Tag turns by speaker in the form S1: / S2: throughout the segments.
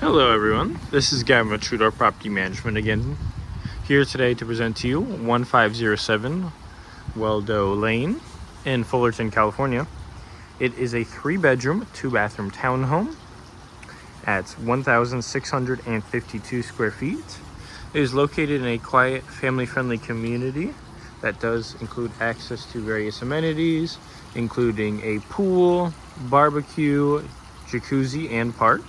S1: Hello everyone, this is Gavin with TrueDoor Property Management again, here today to present to you 1507 Welldow Lane in Fullerton, California. It is a 3-bedroom, 2-bathroom townhome at 1,652 square feet. It is located in a quiet, family-friendly community that does include access to various amenities, including a pool, barbecue, jacuzzi, and park.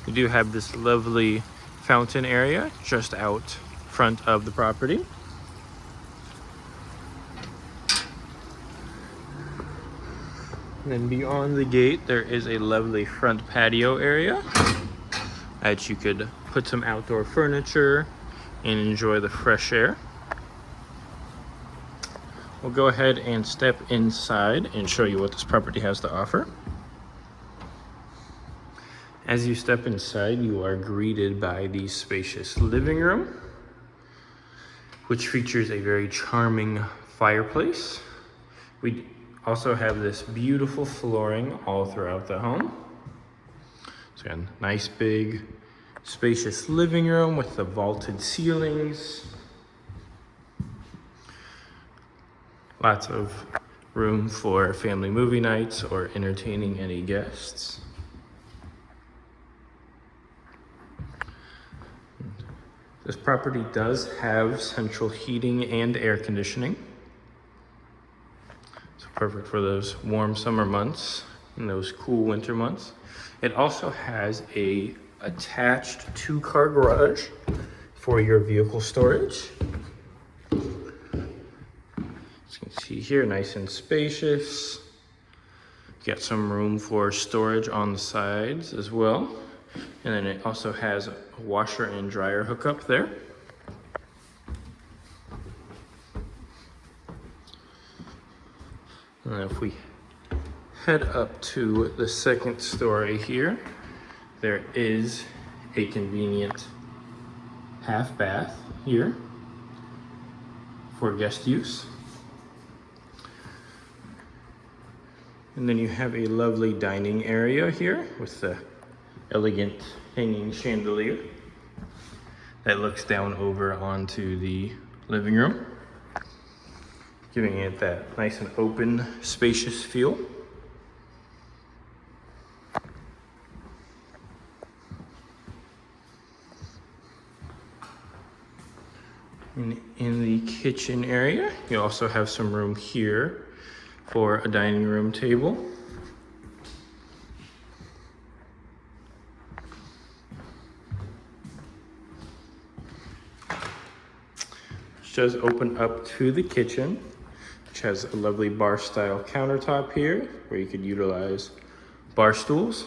S1: We do have this lovely fountain area just out front of the property. And then beyond the gate, there is a lovely front patio area that you could put some outdoor furniture and enjoy the fresh air. We'll go ahead and step inside and show you what this property has to offer. As you step inside, you are greeted by the spacious living room, which features a very charming fireplace. We also have this beautiful flooring all throughout the home. So again, nice big spacious living room with the vaulted ceilings. Lots of room for family movie nights or entertaining any guests. This property does have central heating and air conditioning. So perfect for those warm summer months and those cool winter months. It also has a attached 2-car garage for your vehicle storage. As you can see here, nice and spacious. Got some room for storage on the sides as well. And then it also has a washer and dryer hookup there. And if we head up to the second story here, there is a convenient half bath here for guest use. And then you have a lovely dining area here with the elegant hanging chandelier that looks down over onto the living room, giving it that nice and open, spacious feel. And in the kitchen area, you also have some room here for a dining room table. Does open up to the kitchen, which has a lovely bar style countertop here where you could utilize bar stools.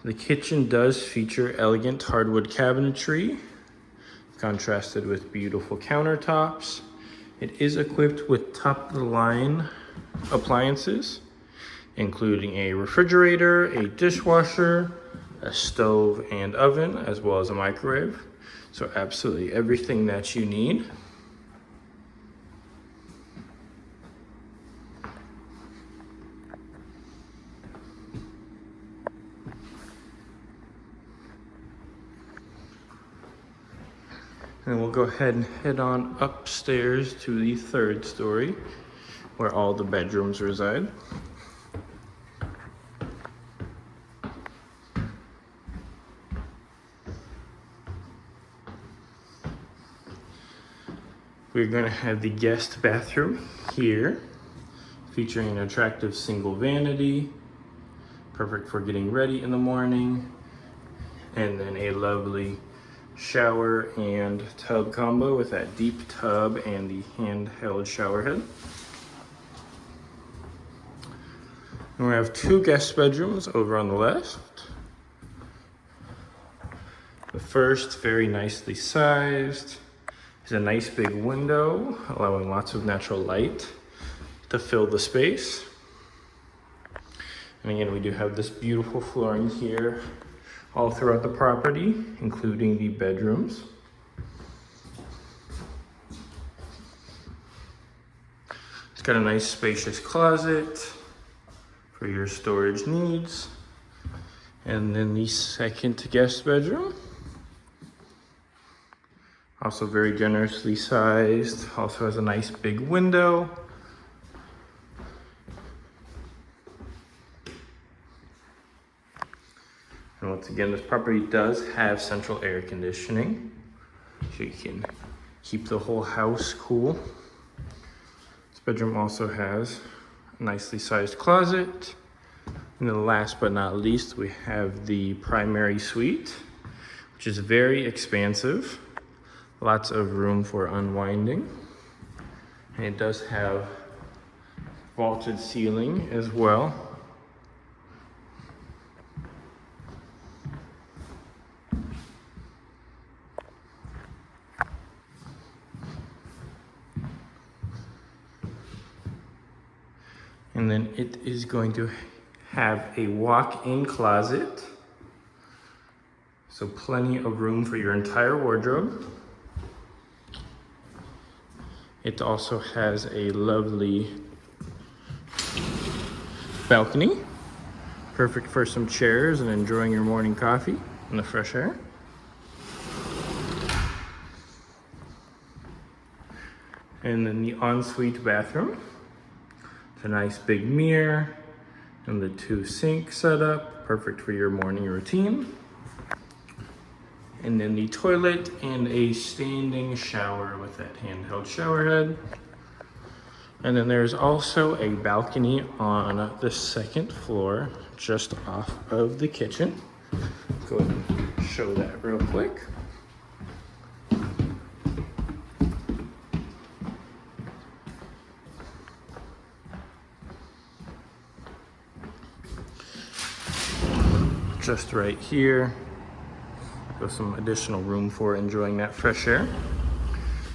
S1: The kitchen does feature elegant hardwood cabinetry contrasted with beautiful countertops. It is equipped with top of the line appliances, including a refrigerator, a dishwasher, a stove and oven, as well as a microwave. So absolutely everything that you need. And we'll go ahead and head on upstairs to the 3rd story, where all the bedrooms reside. We're going to have the guest bathroom here, featuring an attractive single vanity, perfect for getting ready in the morning, and then a lovely shower and tub combo with that deep tub and the handheld shower head. And we have 2 guest bedrooms over on the left. The first, very nicely sized. There's a nice big window, allowing lots of natural light to fill the space. And again, we do have this beautiful flooring here all throughout the property, including the bedrooms. It's got a nice spacious closet for your storage needs. And then the second guest bedroom, also very generously sized, also has a nice big window. And once again, this property does have central air conditioning, so you can keep the whole house cool. This bedroom also has a nicely sized closet. And then last but not least, we have the primary suite, which is very expansive. Lots of room for unwinding. And it does have vaulted ceiling as well. And then it is going to have a walk-in closet. So plenty of room for your entire wardrobe. It also has a lovely balcony. Perfect for some chairs and enjoying your morning coffee in the fresh air. And then the ensuite bathroom. It's a nice big mirror and the 2 sink setup, perfect for your morning routine. And then the toilet and a standing shower with that handheld shower head. And then there's also a balcony on the 2nd floor, just off of the kitchen. Go ahead and show that real quick. Just right here. With some additional room for enjoying that fresh air.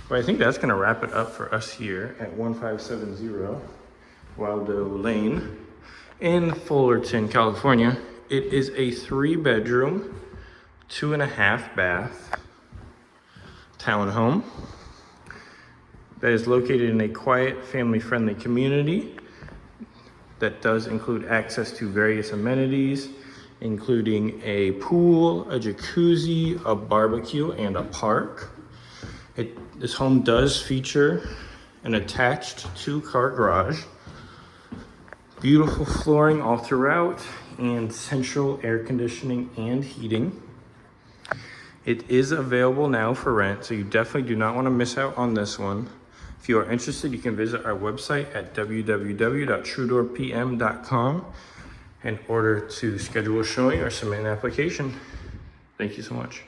S1: But I think that's gonna wrap it up for us here at 1570 Welldow Lane in Fullerton, California. It is a 3-bedroom, 2.5 bath townhome that is located in a quiet, family-friendly community that does include access to various amenities, including a pool, a jacuzzi, a barbecue, and a park. This home does feature an attached 2-car garage, beautiful flooring all throughout, and central air conditioning and heating. It is available now for rent, so you definitely do not want to miss out on this one. If you are interested, you can visit our website at www.TrueDoorPM.com in order to schedule a showing or submit an application. Thank you so much.